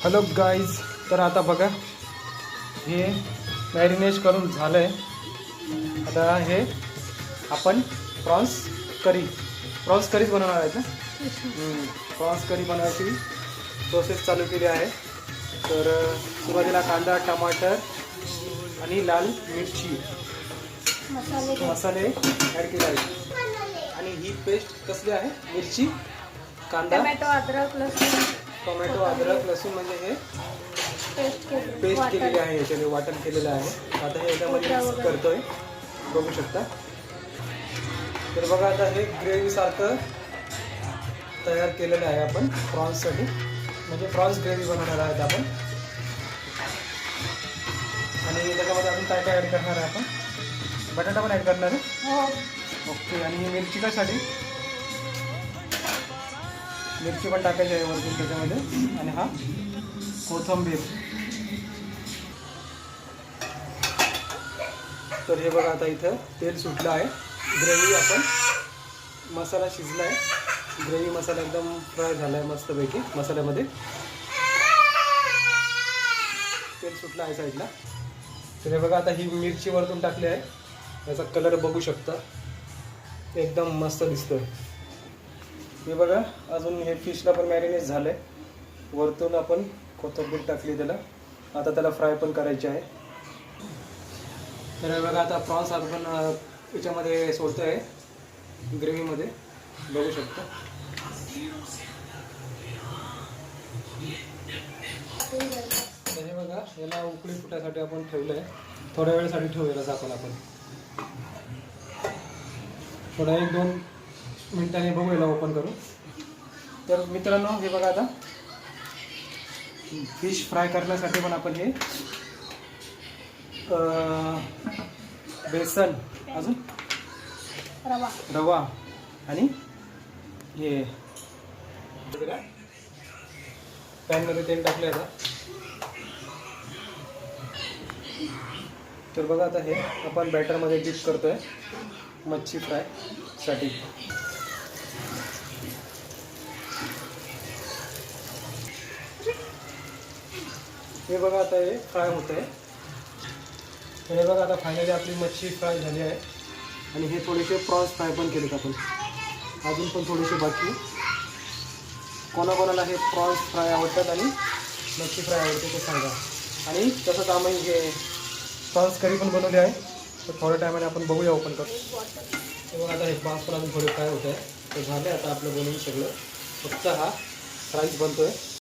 Hello guys, तर आता बघा हे मॅरिनेट करून झालं आहे. आता हे आपण प्रॉन्स करीच बनवणार आहेत ना. प्रॉन्स करी बनवायची प्रोसेस चालू केली आहे. तर सुरुवातीला कांदा, टमाटर आणि लाल मिरची मसाले ॲड केले आहेत. आणि ही पेस्ट कसली आहे? मिरची, कांदा, टोमॅटो, अद्रक, लसूण म्हणजे हे पेस्ट केलेली आहे. याच्याने वाटण केलेलं आहे. आता हे याच्यामध्ये मिक्स करतोय, बघू शकता. तर बघा आता हे ग्रेव्हीसारखं तयार केलेलं आहे आपण प्रॉन्ससाठी. म्हणजे प्रॉन्स ग्रेव्ही बनवणार आहेत आपण. आणि त्याच्यामध्ये अजून काय काय ॲड करणार आहे आपण? बटाटा पण ॲड करणार आहे. ओके. आणि मिरची कशासाठी? मिरची पण टाकायची आहे वरतून त्याच्यामध्ये. आणि हा कोथिंबीर. तर हे बघा आता इथं तेल सुटलं आहे. ग्रेव्ही आपण मसाला शिजला आहे. ग्रेव्ही मसाला एकदम फ्राय झाला आहे मस्तपैकी मसाल्यामध्ये. तेल सुटलं आहे साईडला. तर हे बघा आता ही मिरची वरतून टाकली आहे. याचा कलर बघू शकता, एकदम मस्त दिसतोय. हे बघा अजून हे फिशला पण मॅरिनेट झालं आहे. वरतून आपण कोथिंबीर टाकली त्याला. आता त्याला फ्राय पण करायचे आहे. तर हे बघा आता प्रॉन्स आपण याच्यामध्ये सोडतो आहे ग्रेव्हीमध्ये, बघू शकता. तर हे बघा याला उकळी फुटायसाठी आपण ठेवलं आहे. थोड्या वेळेसाठी ठेवूया झाकून आपण. थोडा 1-2 मिनिटांनी बघू याला ओपन करू. तर मित्रांनो हे बघा आता फिश फ्राय करण्यासाठी पण आपण हे बेसन, अजून रवा आणि हे पॅनमध्ये तेल टाकले आता. तर बघा आता हे आपण बॅटरमध्ये डिप करतोय मच्छी फ्रायसाठी. हे बघा आता हे फ्राय होत आहे. तर हे बघा आता फायनली आपली मच्छी फ्राय झाली आहे. आणि हे थोडेसे प्रॉन्स फ्राय पण केलेत आपण. अजून पण थोडेसे बाकी. कोणाकोणाला हे प्रॉन्स फ्राय आवडतात आणि मच्छी फ्राय आवडते ते सांगा. आणि तसंच आम्ही हे प्रॉन्स करी पण बनवले आहे. तर थोड्या टायमाने आपण बघूया ओपन करू. तेव्हा आता हे प्रॉन्स पण अजून थोडे फ्राय होत आहे. तर झाले आता आपलं बनवून सगळं. फक्त हा राईस बनतो आहे.